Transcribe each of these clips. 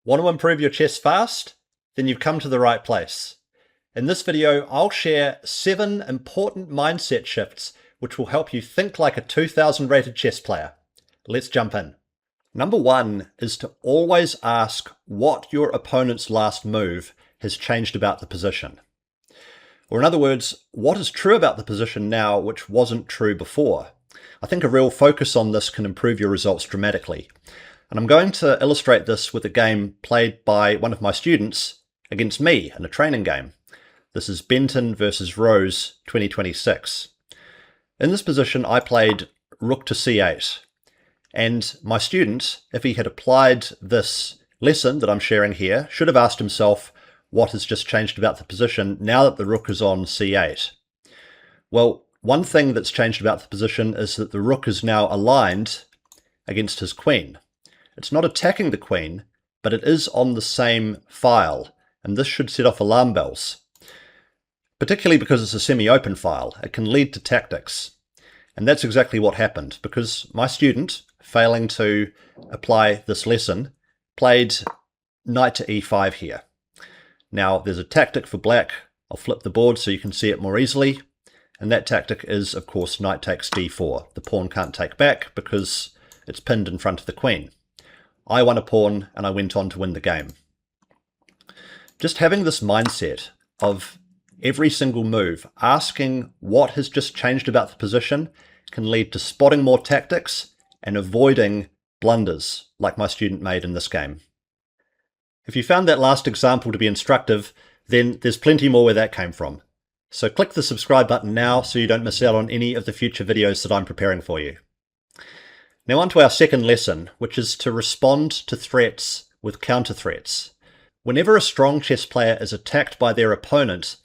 Want to improve your chess fast? Then you've come to the right place. In this video, I'll share 7 important mindset shifts which will help you think like a 2000 rated chess player. Let's jump in. Number 1 is to always ask what your opponent's last move has changed about the position. Or in other words, what is true about the position now which wasn't true before? I think a real focus on this can improve your results dramatically. And I'm going to illustrate this with a game played by one of my students against me in a training game. This is Benton versus Rose 2026. In this position, I played rook to c8. And my student, if he had applied this lesson that I'm sharing here, should have asked himself what has just changed about the position now that the rook is on c8. Well, one thing that's changed about the position is that the rook is now aligned against his queen. It's not attacking the queen, but it is on the same file, and this should set off alarm bells. Particularly because it's a semi-open file, it can lead to tactics. And that's exactly what happened, because my student, failing to apply this lesson, played knight to e5 here. Now, there's a tactic for black. I'll flip the board so you can see it more easily. And that tactic is, of course, knight takes d4. The pawn can't take back because it's pinned in front of the queen. I won a pawn and I went on to win the game. Just having this mindset of every single move, asking what has just changed about the position, can lead to spotting more tactics and avoiding blunders like my student made in this game. If you found that last example to be instructive, then there's plenty more where that came from. So click the subscribe button now so you don't miss out on any of the future videos that I'm preparing for you. Now on to our second lesson, which is to respond to threats with counter threats. Whenever a strong chess player is attacked by their opponent,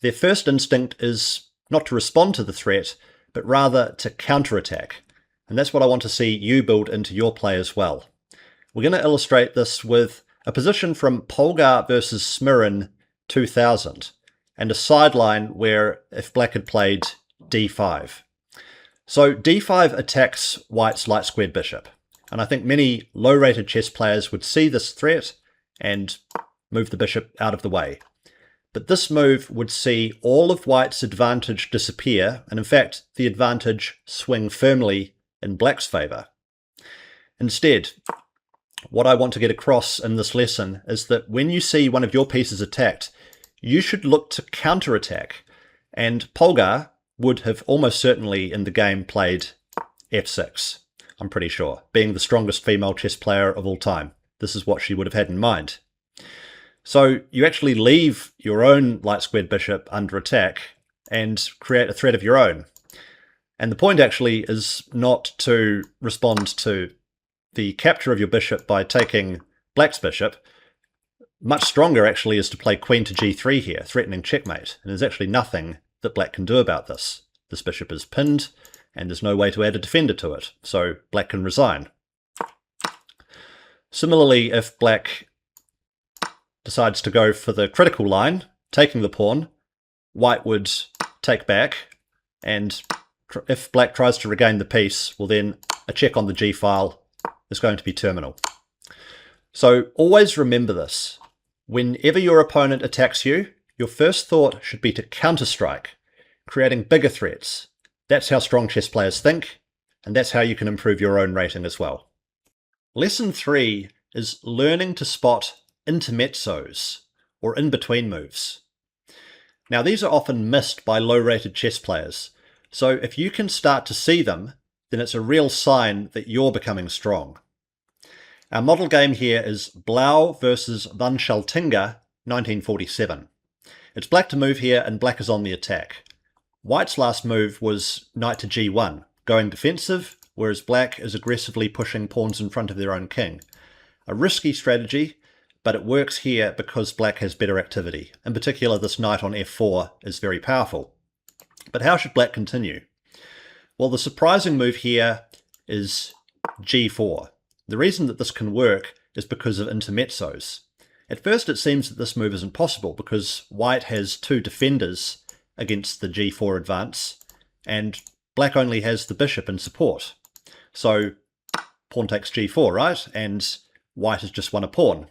their first instinct is not to respond to the threat, but rather to counterattack. And that's what I want to see you build into your play as well. We're going to illustrate this with a position from Polgar versus Smirin 2000, and a sideline where if black had played d5. So d5 attacks white's light squared bishop, and I think many low-rated chess players would see this threat and move the bishop out of the way. But this move would see all of white's advantage disappear, and in fact the advantage swing firmly in black's favour. Instead, what I want to get across in this lesson is that when you see one of your pieces attacked, you should look to counterattack, and Polgar would have almost certainly in the game played f6, I'm pretty sure. Being the strongest female chess player of all time, this is what she would have had in mind. So you actually leave your own light squared bishop under attack and create a threat of your own. And the point actually is not to respond to the capture of your bishop by taking black's bishop. Much stronger actually is to play queen to g3 here, threatening checkmate. And there's actually nothing that black can do about this. This bishop is pinned, and there's no way to add a defender to it, so black can resign. Similarly, if black decides to go for the critical line, taking the pawn, white would take back, and if black tries to regain the piece, well then a check on the g-file is going to be terminal. So always remember this. Whenever your opponent attacks you, your first thought should be to counterstrike, creating bigger threats. That's how strong chess players think, and that's how you can improve your own rating as well. Lesson 3 is learning to spot intermezzos, or in-between moves. Now these are often missed by low-rated chess players, so if you can start to see them, then it's a real sign that you're becoming strong. Our model game here is Blau versus Van Schaltinga 1947. It's black to move here, and black is on the attack. White's last move was knight to g1, going defensive, whereas black is aggressively pushing pawns in front of their own king. A risky strategy, but it works here because black has better activity. In particular, this knight on f4 is very powerful. But how should black continue? Well, the surprising move here is g4. The reason that this can work is because of intermezzos. At first it seems that this move isn't possible because white has 2 defenders against the g4 advance, and black only has the bishop in support. So pawn takes g4, right? And white has just won a pawn.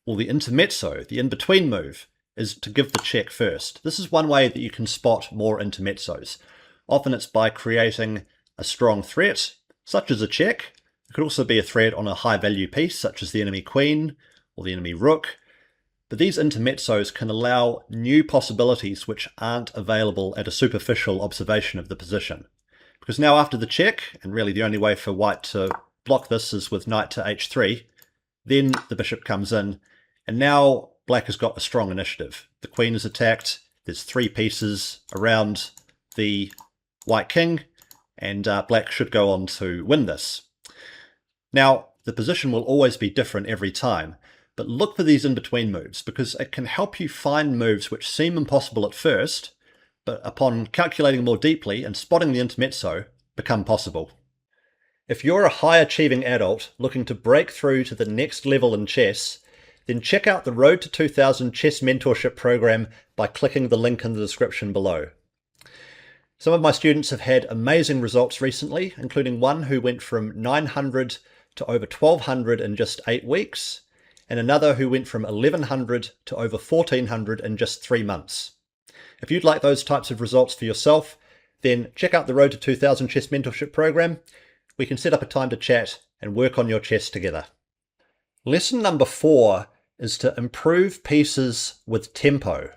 or the intermezzo, the in-between move, is to give the check first. This is one way that you can spot more intermezzos. Often it's by creating a strong threat, such as a check. It could also be a threat on a high-value piece, such as the enemy queen or the enemy rook. But these intermezzos can allow new possibilities which aren't available at a superficial observation of the position. Because now after the check, and really the only way for white to block this is with knight to h3, then the bishop comes in, and now black has got a strong initiative. The queen is attacked, there's 3 pieces around the white king, and black should go on to win this. Now, the position will always be different every time, but look for these in-between moves, because it can help you find moves which seem impossible at first, but upon calculating more deeply and spotting the intermezzo, become possible. If you're a high-achieving adult looking to break through to the next level in chess, then check out the Road to 2000 Chess Mentorship program by clicking the link in the description below. Some of my students have had amazing results recently, including one who went from 900 to over 1200 in just 8 weeks, and another who went from 1100 to over 1400 in just 3 months. If you'd like those types of results for yourself, then check out the Road to 2000 Chess Mentorship program. We can set up a time to chat and work on your chess together. Lesson number 4 is to improve pieces with tempo.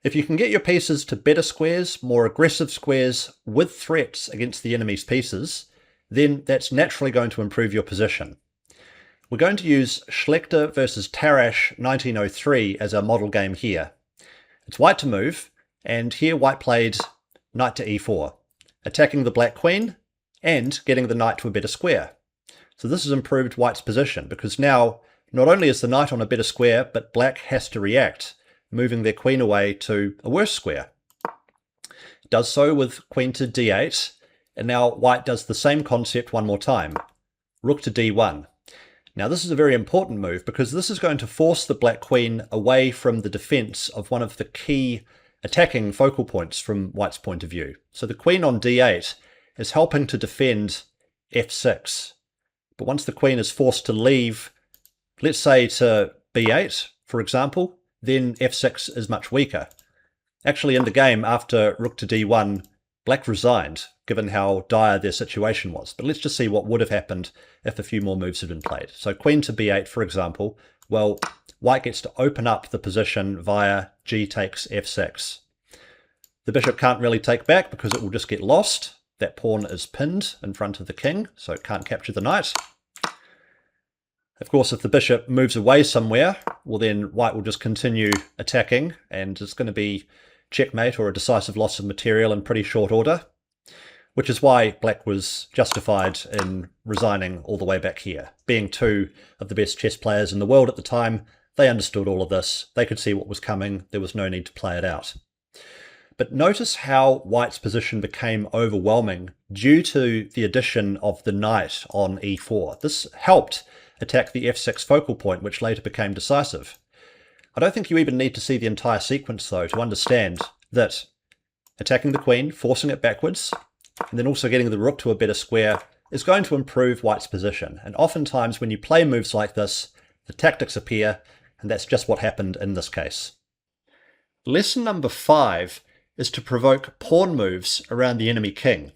If you can get your pieces to better squares, more aggressive squares with threats against the enemy's pieces, then that's naturally going to improve your position. We're going to use Schlechter versus Tarrasch 1903 as our model game here. It's white to move, and here white played knight to e4, attacking the black queen and getting the knight to a better square. So this has improved white's position, because now not only is the knight on a better square, but black has to react, moving their queen away to a worse square. It does so with queen to d8, and now white does the same concept one more time, rook to d1. Now this is a very important move, because this is going to force the black queen away from the defense of one of the key attacking focal points from white's point of view. So the queen on d8 is helping to defend f6. But once the queen is forced to leave, let's say to b8, for example, then f6 is much weaker. Actually, in the game, after rook to d1, black resigned, given how dire their situation was. But let's just see what would have happened if a few more moves had been played. So queen to b8, for example, well, white gets to open up the position via g takes f6. The bishop can't really take back because it will just get lost. That pawn is pinned in front of the king, so it can't capture the knight. Of course, if the bishop moves away somewhere, well then white will just continue attacking, and it's going to be checkmate or a decisive loss of material in pretty short order, which is why black was justified in resigning all the way back here. Being 2 of the best chess players in the world at the time, they understood all of this, they could see what was coming, there was no need to play it out. But notice how white's position became overwhelming due to the addition of the knight on e4. This helped attack the f6 focal point, which later became decisive. I don't think you even need to see the entire sequence, though, to understand that attacking the queen, forcing it backwards, and then also getting the rook to a better square is going to improve white's position. And oftentimes when you play moves like this, the tactics appear, and that's just what happened in this case. Lesson number 5 is to provoke pawn moves around the enemy king.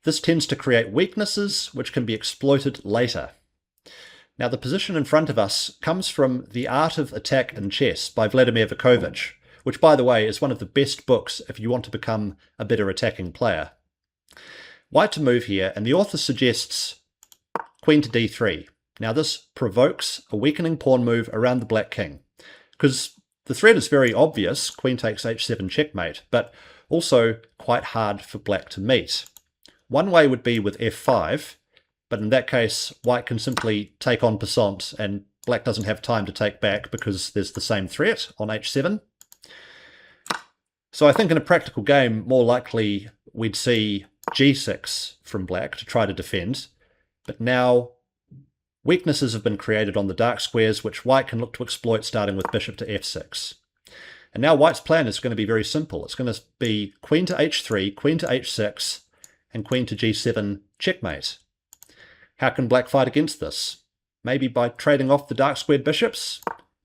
This tends to create weaknesses which can be exploited later. Now the position in front of us comes from The Art of Attack in Chess by Vladimir Vukovic, which by the way is one of the best books if you want to become a better attacking player. White to move here, and the author suggests queen to d3. Now this provokes a weakening pawn move around the black king, because the threat is very obvious, queen takes h7 checkmate, but also quite hard for black to meet. One way would be with f5, but in that case white can simply take en passant and black doesn't have time to take back because there's the same threat on h7. So I think in a practical game more likely we'd see g6 from black to try to defend, but now weaknesses have been created on the dark squares which white can look to exploit, starting with bishop to f6. And now white's plan is going to be very simple. It's going to be queen to h3, queen to h6, and queen to g7 checkmate. How can black fight against this? maybe by trading off the dark squared bishops,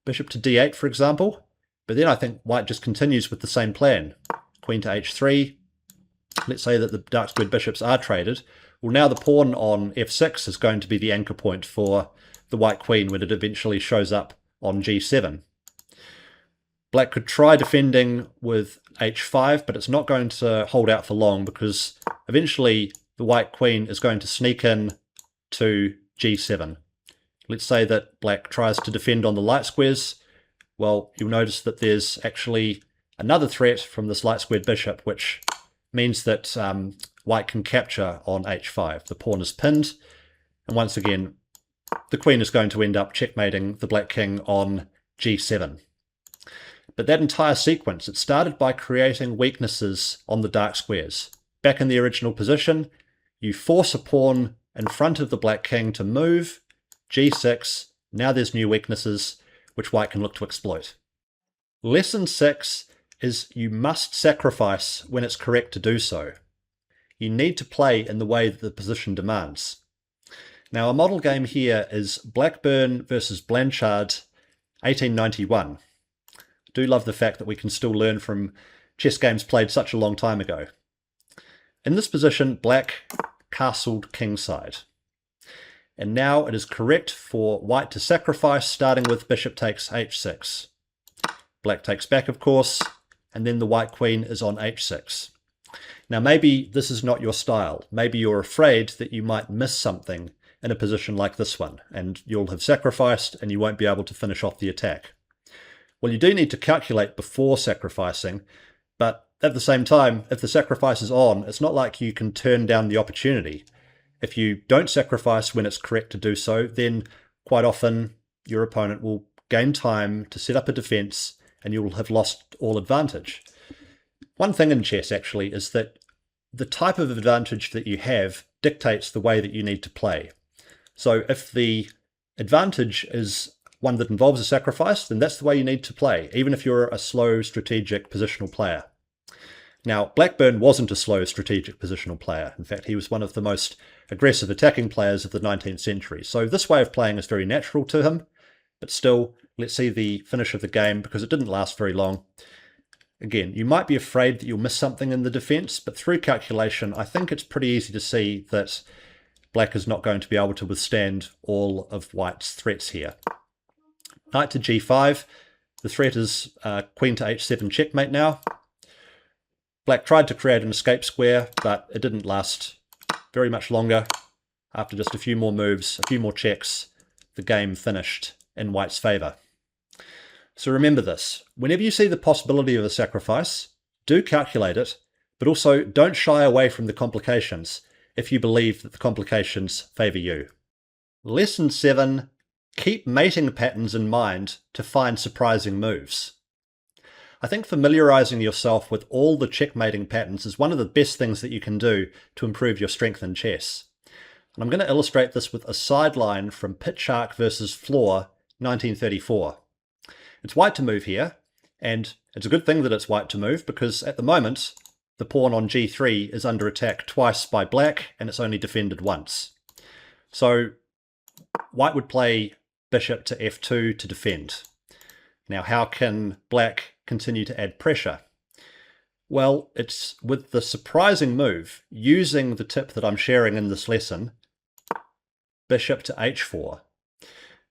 bishop to d8 for example. But then I think white just continues with the same plan. Queen to h3. Let's say that the dark squared bishops are traded. Well, now the pawn on f6 is going to be the anchor point for the white queen when it eventually shows up on g7. Black could try defending with h5, but it's not going to hold out for long because eventually the white queen is going to sneak in to g7. Let's say that black tries to defend on the light squares. Well, you'll notice that there's actually another threat from this light squared bishop, which means that white can capture on h5. The pawn is pinned, and once again, the queen is going to end up checkmating the black king on g7. But that entire sequence, it started by creating weaknesses on the dark squares. Back in the original position, you force a pawn in front of the black king to move, g6, now there's new weaknesses which white can look to exploit. Lesson 6 is you must sacrifice when it's correct to do so. You need to play in the way that the position demands. Now a model game here is Blackburn versus Blanchard 1891. I do love the fact that we can still learn from chess games played such a long time ago. In this position, black castled kingside. And now it is correct for white to sacrifice, starting with bishop takes h6. Black takes back, of course, and then the white queen is on h6. Now maybe this is not your style. Maybe you're afraid that you might miss something in a position like this one, and you'll have sacrificed and you won't be able to finish off the attack. Well, you do need to calculate before sacrificing, but at the same time, if the sacrifice is on, it's not like you can turn down the opportunity. If you don't sacrifice when it's correct to do so, then quite often your opponent will gain time to set up a defense and you'll have lost all advantage. One thing in chess actually is that the type of advantage that you have dictates the way that you need to play. So if the advantage is one that involves a sacrifice, then that's the way you need to play, even if you're a slow strategic positional player. Now, Blackburn wasn't a slow strategic positional player. In fact, he was one of the most aggressive attacking players of the 19th century. So this way of playing is very natural to him, but still, let's see the finish of the game because it didn't last very long. Again, you might be afraid that you'll miss something in the defense, but through calculation, I think it's pretty easy to see that black is not going to be able to withstand all of white's threats here. Knight to g5. The threat is queen to h7 checkmate now. Black tried to create an escape square, but it didn't last very much longer. After just a few more moves, a few more checks, the game finished in white's favour. So remember this, whenever you see the possibility of a sacrifice, do calculate it, but also don't shy away from the complications if you believe that the complications favour you. Lesson 7, keep mating patterns in mind to find surprising moves. I think familiarizing yourself with all the checkmating patterns is one of the best things that you can do to improve your strength in chess. And I'm going to illustrate this with a sideline from Pitchark versus Floor, 1934. It's white to move here, and it's a good thing that it's white to move because at the moment the pawn on g3 is under attack twice by black and it's only defended once. So white would play bishop to f2 to defend. Now how can black continue to add pressure? Well, it's with the surprising move, using the tip that I'm sharing in this lesson, bishop to h4.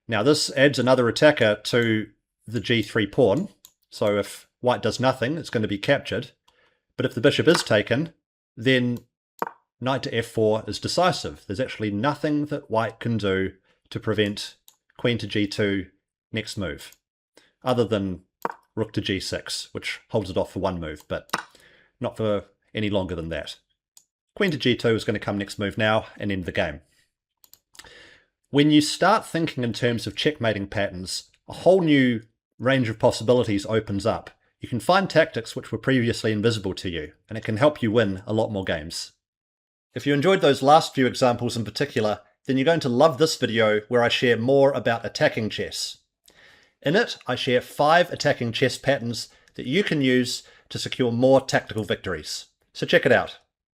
Now this adds another attacker to the g3 pawn, so if white does nothing, it's going to be captured. But if the bishop is taken, then knight to f4 is decisive. There's actually nothing that white can do to prevent queen to g2 next move, other than rook to g6, which holds it off for one move, but not for any longer than that. Queen to g2 is going to come next move now and end the game. When you start thinking in terms of checkmating patterns, a whole new range of possibilities opens up. You can find tactics which were previously invisible to you, and it can help you win a lot more games. If you enjoyed those last few examples in particular, then you're going to love this video where I share more about attacking chess. In it, I share 5 attacking chess patterns that you can use to secure more tactical victories. So check it out.